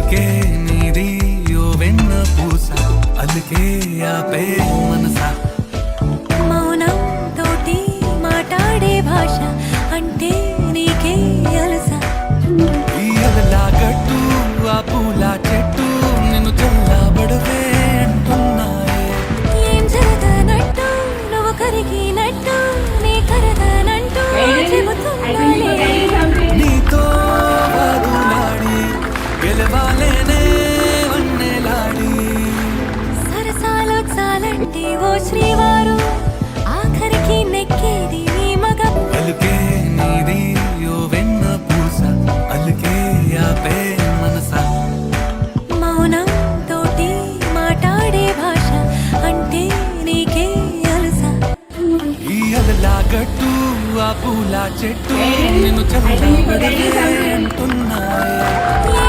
పలుకే నీది యో వెన్న పూస అలుకే ఆపే మనసా మౌనం తోటి మాట్లాడే భాష అంటే నీకే అలసా ఈ అలలా గట్టు ఆ పూల చెట్టు నిన్ను చల్లబడవే అంటున్నాయే ఏం జరగనట్టు నువ్వు కరిగినట్టు నీ కరగనంటూ చెబుతున్నాలే నీతో వాదులాడి గెలవాలేనే వన్నెలాడి సరసాలు చాలంటే ఓ శ్రీవారు ఆఖరికి నెక్కేది నీ మగ పలుకే నీది యో వెన్న పూస అలుకే ఆపే మనసా మౌనం తోటి మాట్లాడే భాష అంటే నీకే అలసా ఈ అలలా గట్టు ఆ పూల చెట్టు నిన్ను చల్లబడవే అంటున్నాయే